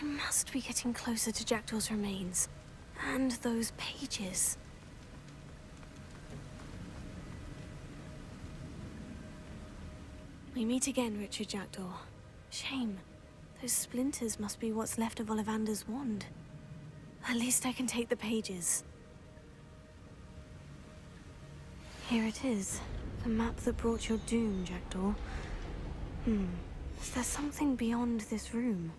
I must be getting closer to Jackdaw's remains. And those pages. We meet again, Richard Jackdaw. Shame. Those splinters must be what's left of Ollivander's wand. At least I can take the pages. Here it is. The map that brought your doom, Jackdaw. Is there something beyond this room?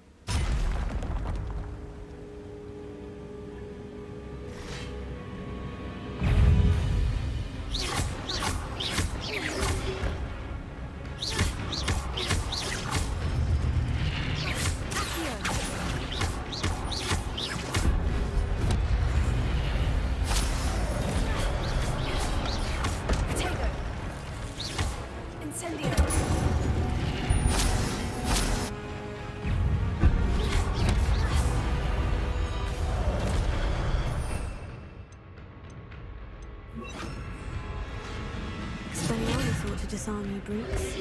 To disarm you brutes.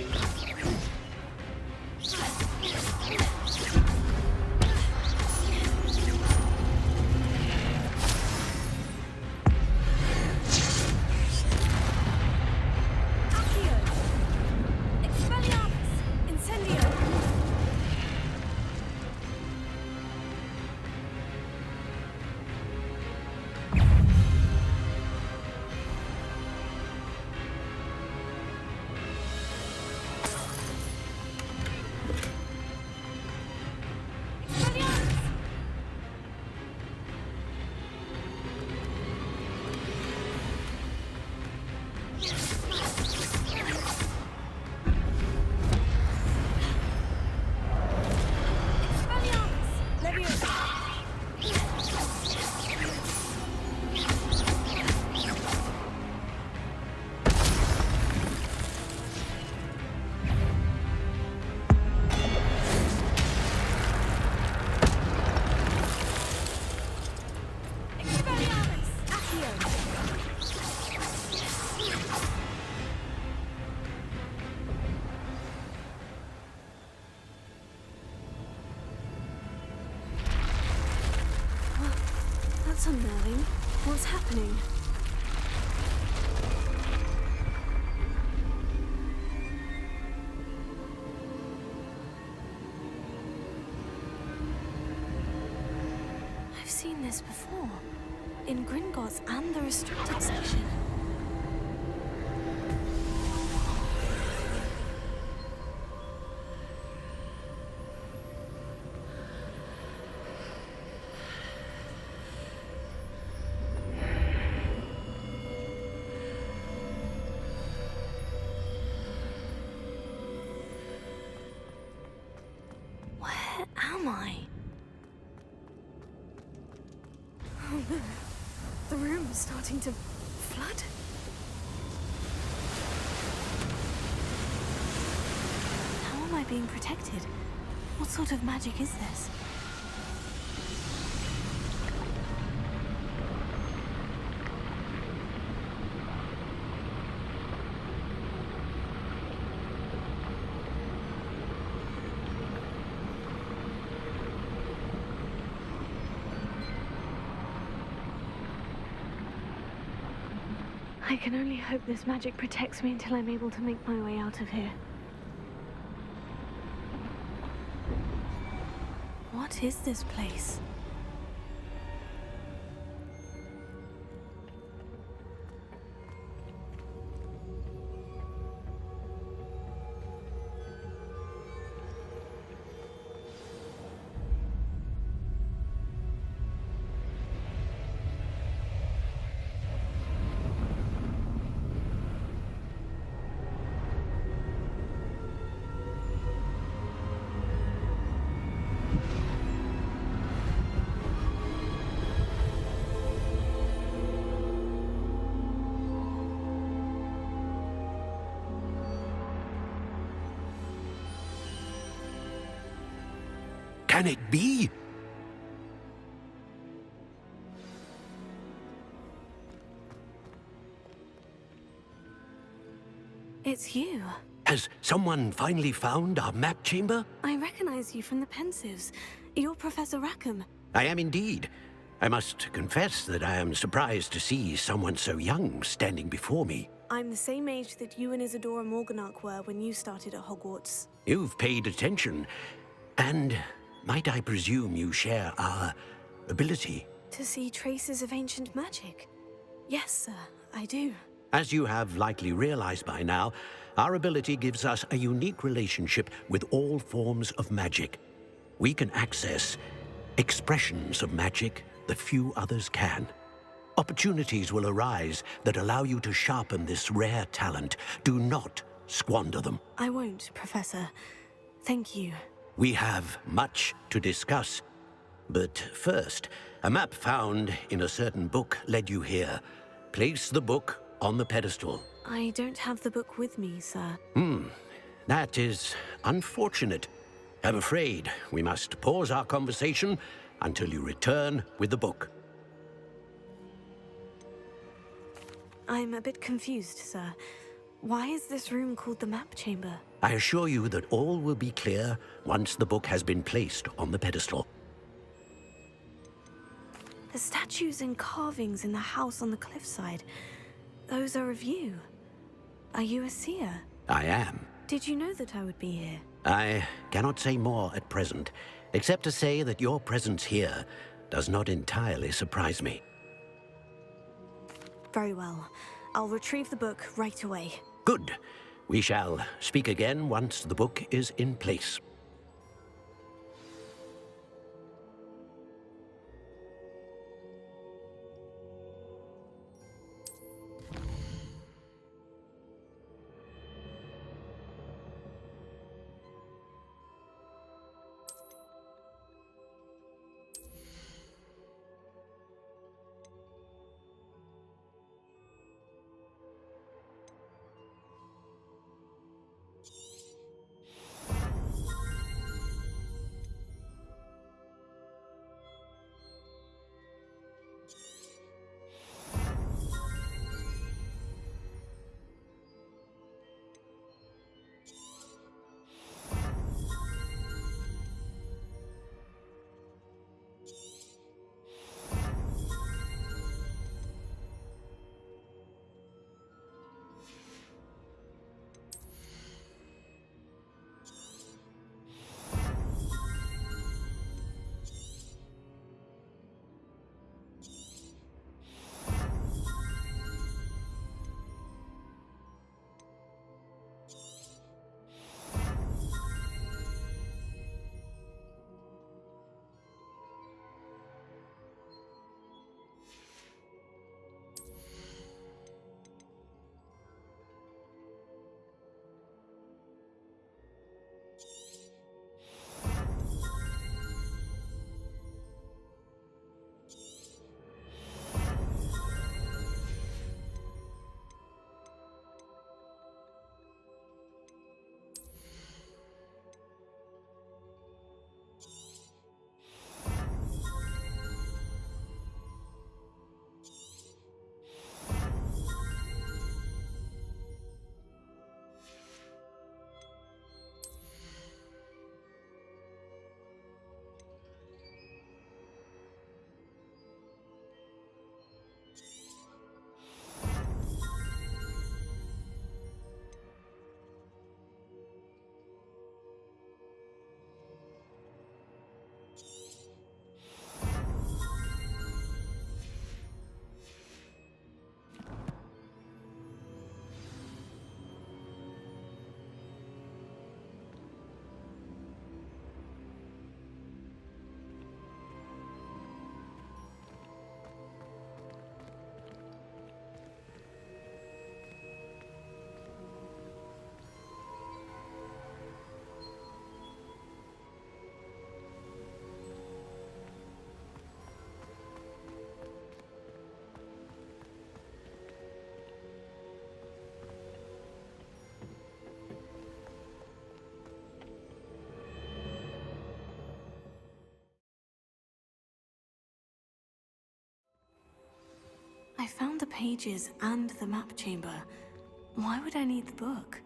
That's unnerving. What's happening? I've seen this before. In Gringotts and the restricted section. Where am I? Oh no. The room is starting to flood. How am I being protected? What sort of magic is this? I can only hope this magic protects me until I'm able to make my way out of here. What is this place? Can it be? It's you. Has someone finally found our map chamber? I recognize you from the Pensives. You're Professor Rackham. I am indeed. I must confess that I am surprised to see someone so young standing before me. I'm the same age that you and Isadora Morganach were when you started at Hogwarts. You've paid attention, and might I presume you share our ability? To see traces of ancient magic? Yes, sir, I do. As you have likely realized by now, our ability gives us a unique relationship with all forms of magic. We can access expressions of magic that few others can. Opportunities will arise that allow you to sharpen this rare talent. Do not squander them. I won't, Professor. Thank you. We have much to discuss. But first, a map found in a certain book led you here. Place the book on the pedestal. I don't have the book with me, sir. That is unfortunate. I'm afraid we must pause our conversation until you return with the book. I'm a bit confused, sir. Why is this room called the map chamber? I assure you that all will be clear once the book has been placed on the pedestal. The statues and carvings in the house on the cliffside, those are of you. Are you a seer? I am. Did you know that I would be here? I cannot say more at present, except to say that your presence here does not entirely surprise me. Very well. I'll retrieve the book right away. Good. We shall speak again once the book is in place. I found the pages and the map chamber. Why would I need the book?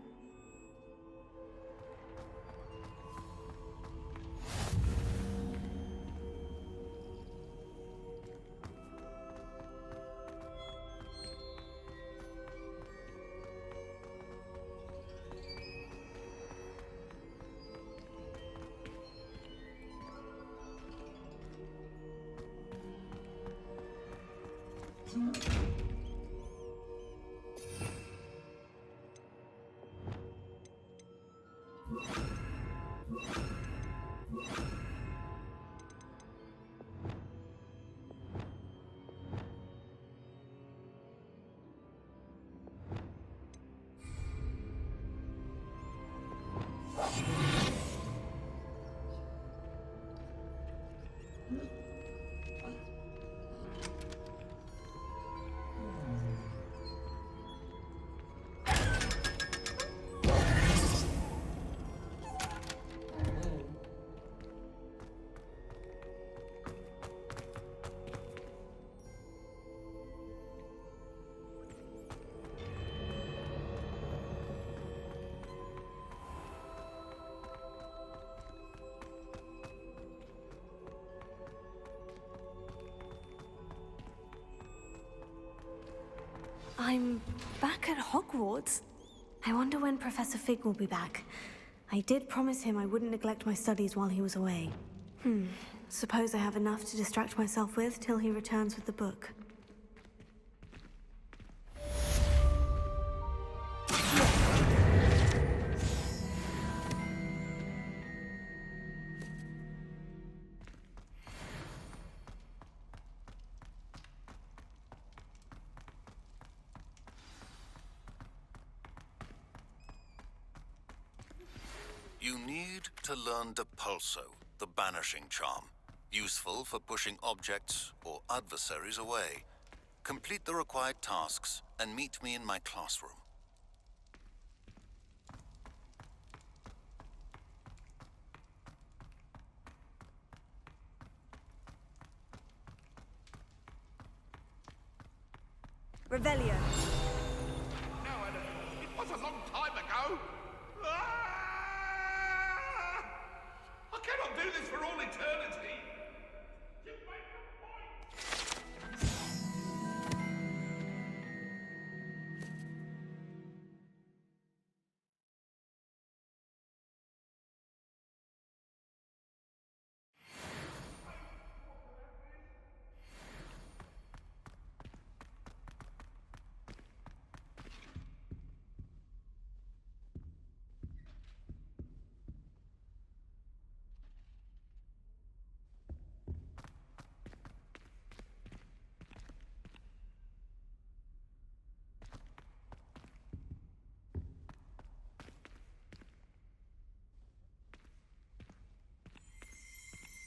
I'm back at Hogwarts. I wonder when Professor Fig will be back. I did promise him I wouldn't neglect my studies while he was away. Suppose I have enough to distract myself with till he returns with the book. You need to learn Depulso, the banishing charm. Useful for pushing objects or adversaries away. Complete the required tasks and meet me in my classroom. Revelio. No, it was a long time ago. I cannot do this for all eternity. You make a point.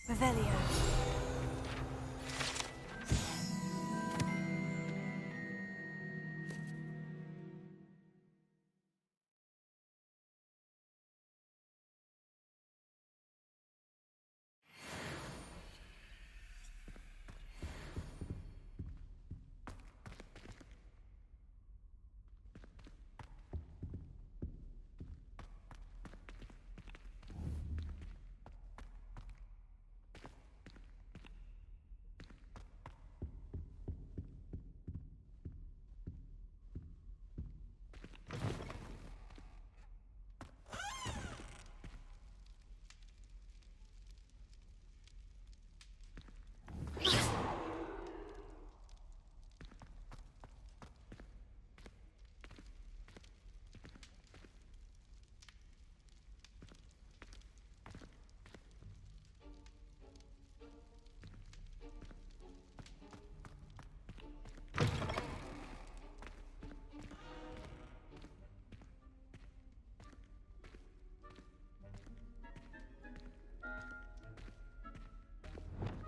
Revelio.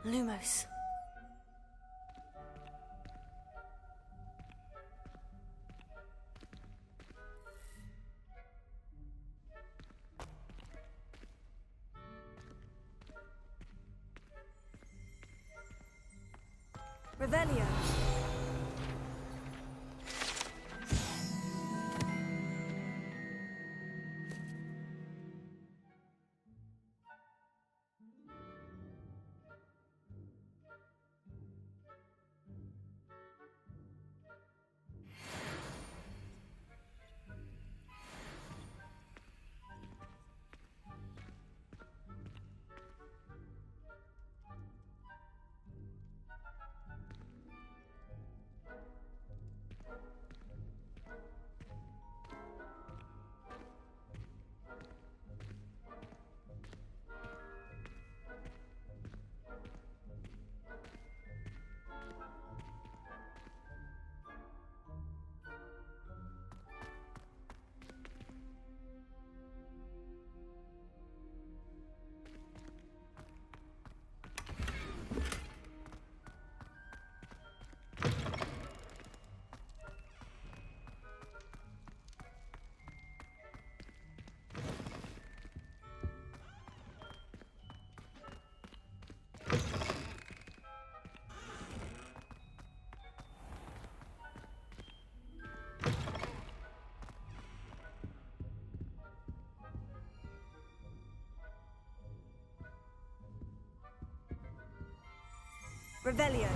Lumos. Revelio. Revelio.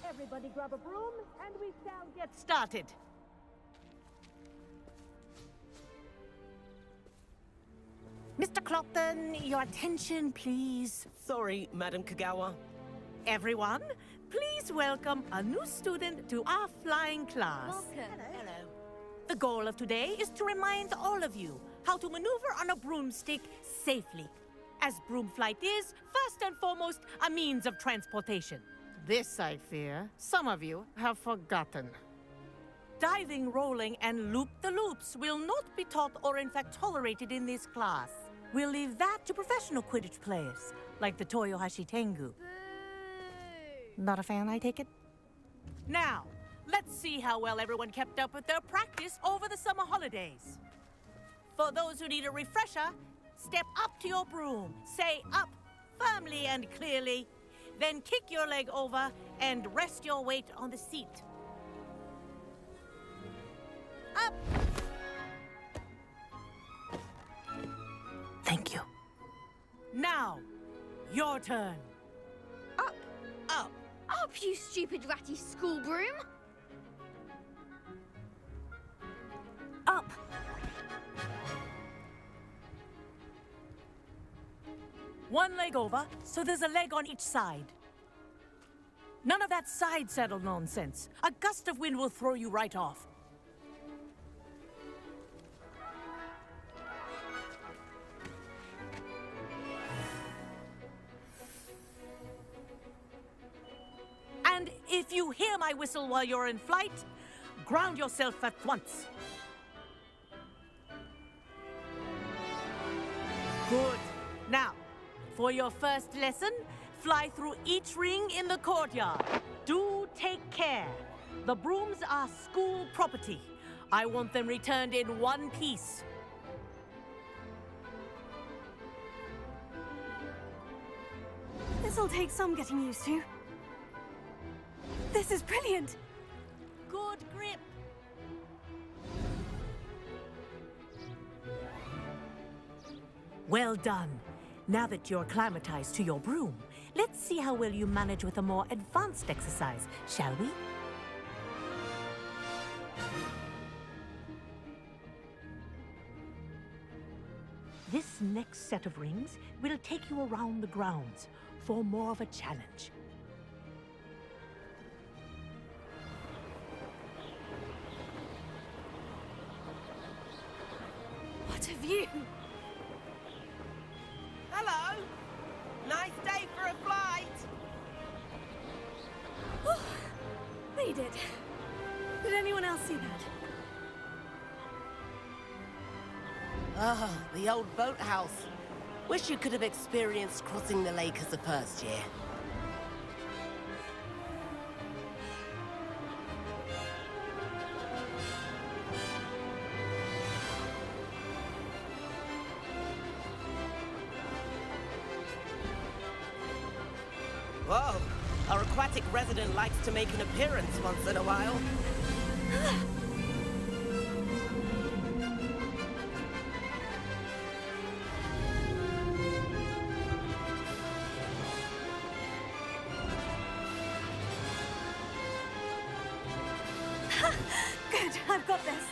Everybody grab a broom, and we shall get started. Mr. Clopton, your attention, please. Sorry, Madam Kagawa. Everyone, please welcome a new student to our flying class. Hello. The goal of today is to remind all of you how to maneuver on a broomstick safely, as broom flight is, first and foremost, a means of transportation. This, I fear, some of you have forgotten. Diving, rolling, and loop-the-loops will not be taught or in fact tolerated in this class. We'll leave that to professional Quidditch players, like the Toyohashi Tengu. Not a fan, I take it? Now, let's see how well everyone kept up with their practice over the summer holidays. For those who need a refresher, step up to your broom, say up firmly and clearly, then kick your leg over and rest your weight on the seat. Up! Thank you. Now, your turn. Up! Up! Up, you stupid ratty school broom! Up! One leg over, so there's a leg on each side. None of that side saddle nonsense. A gust of wind will throw you right off. And if you hear my whistle while you're in flight, ground yourself at once. Good. Now, for your first lesson, fly through each ring in the courtyard. Do take care. The brooms are school property. I want them returned in one piece. This'll take some getting used to. This is brilliant. Good grip. Well done. Now that you're acclimatized to your broom, let's see how well you manage with a more advanced exercise, shall we? This next set of rings will take you around the grounds for more of a challenge. What a view! Hello! Nice day for a flight! Made it. Did anyone else see that? Ah, the old boathouse. Wish you could have experienced crossing the lake as a first year. Whoa! Our aquatic resident likes to make an appearance once in a while. Good, I've got this.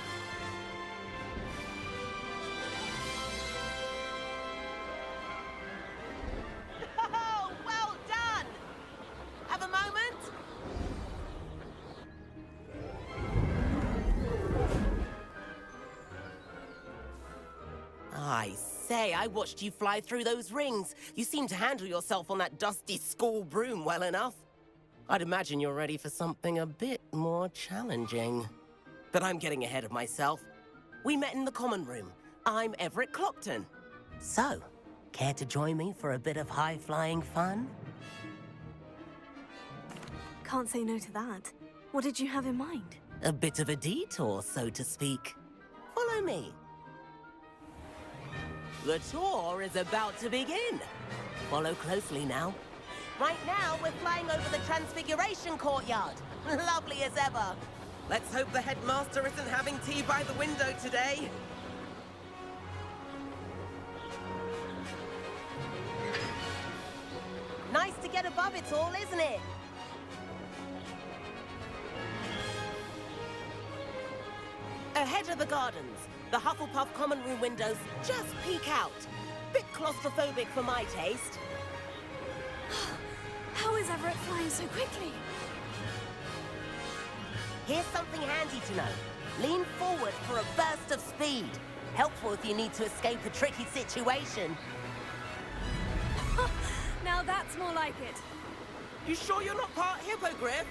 Oh, well done! Have a moment? I say, I watched you fly through those rings. You seem to handle yourself on that dusty school broom well enough. I'd imagine you're ready for something a bit more challenging. But I'm getting ahead of myself. We met in the common room. I'm Everett Clockton. So, care to join me for a bit of high-flying fun? Can't say no to that. What did you have in mind? A bit of a detour, so to speak. Follow me. The tour is about to begin. Follow closely now. Right now, we're flying over the Transfiguration Courtyard. Lovely as ever. Let's hope the headmaster isn't having tea by the window today. Nice to get above it all, isn't it? Ahead of the gardens, the Hufflepuff common room windows just peek out. Bit claustrophobic for my taste. How is Everett flying so quickly? Here's something handy to know. Lean forward for a burst of speed. Helpful if you need to escape a tricky situation. Now that's more like it. You sure you're not part hippogriff?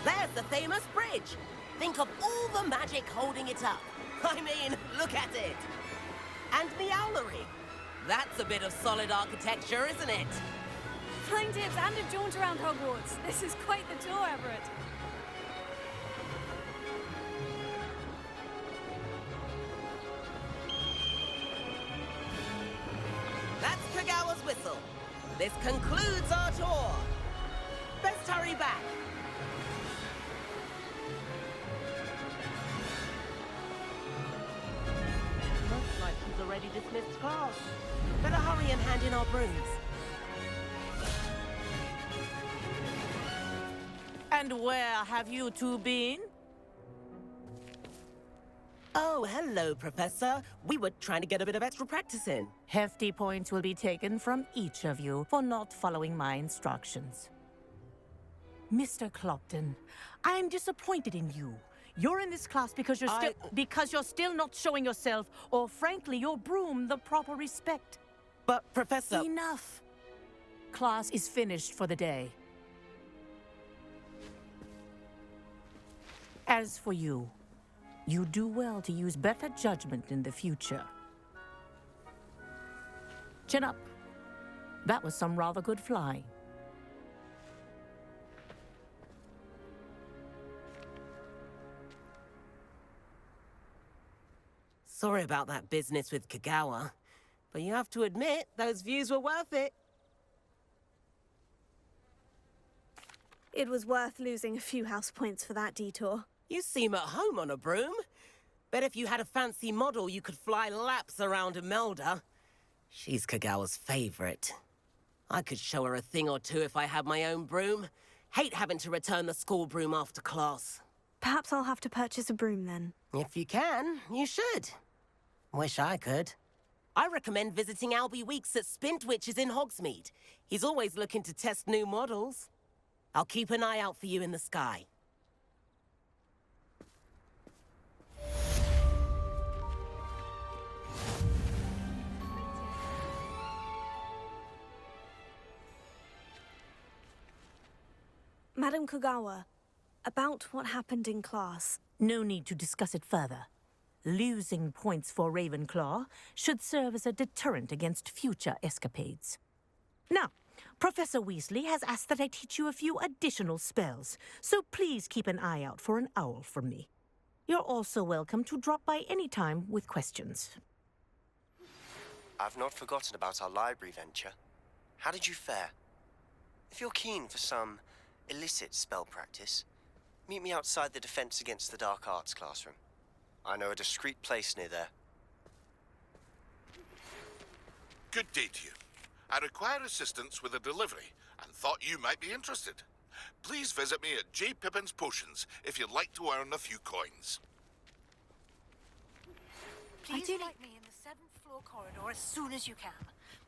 There's the famous bridge. Think of all the magic holding it up. I mean, look at it. And Meowlery. That's a bit of solid architecture, isn't it? Flying tips and a jaunt around Hogwarts. This is quite the tour, Everett. That's Kagawa's whistle. This concludes our tour. Best hurry back. Looks like he's already dismissed class. Better hurry and hand in our brooms. And where have you two been? Oh, hello, Professor. We were trying to get a bit of extra practice in. Hefty points will be taken from each of you for not following my instructions. Mr. Clopton, I'm disappointed in you. You're in this class because you're still not showing yourself, or frankly, your broom the proper respect. But, Professor... Enough. Class is finished for the day. As for you, you do well to use better judgment in the future. Chin up. That was some rather good flying. Sorry about that business with Kagawa, but you have to admit, those views were worth it. It was worth losing a few house points for that detour. You seem at home on a broom. Bet if you had a fancy model, you could fly laps around Imelda. She's Kagawa's favorite. I could show her a thing or two if I had my own broom. Hate having to return the school broom after class. Perhaps I'll have to purchase a broom then. If you can, you should. Wish I could. I recommend visiting Albie Weeks at Spintwitches in Hogsmeade. He's always looking to test new models. I'll keep an eye out for you in the sky. Madam Kogawa, about what happened in class. No need to discuss it further. Losing points for Ravenclaw should serve as a deterrent against future escapades. Now, Professor Weasley has asked that I teach you a few additional spells, so please keep an eye out for an owl from me. You're also welcome to drop by any time with questions. I've not forgotten about our library venture. How did you fare? If you're keen for some illicit spell practice, meet me outside the Defense Against the Dark Arts classroom. I know a discreet place near there. Good day to you. I require assistance with a delivery and thought you might be interested. Please visit me at J. Pippin's Potions if you'd like to earn a few coins. Please meet me in the 7th floor corridor as soon as you can.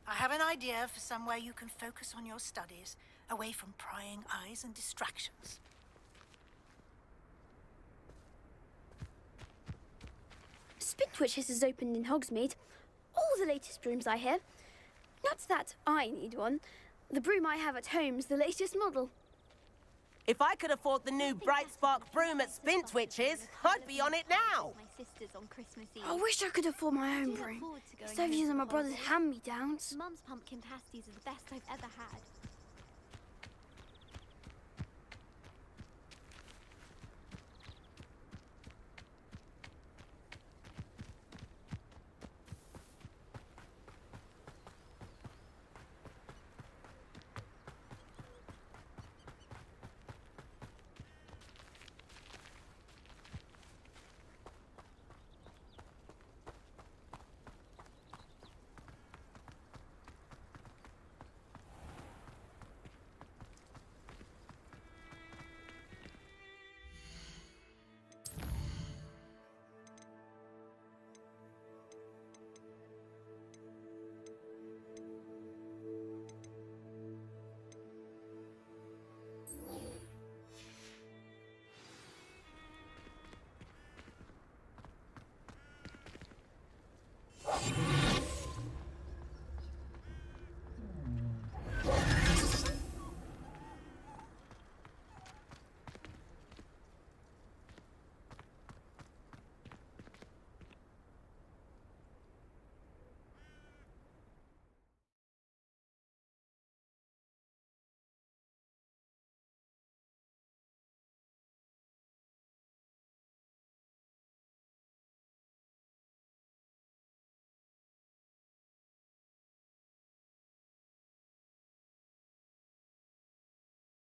I have an idea for somewhere you can focus on your studies, away from prying eyes and distractions. Spintwitches is opened in Hogsmeade. All the latest brooms, I hear. Not that I need one. The broom I have at home's the latest model. If I could afford the new Bright Spark broom at Spintwitches, I'd be on it now. My sisters on Christmas Eve. I wish I could afford my own broom. Instead of using my brother's hand-me-downs. Mum's pumpkin pasties are the best I've ever had.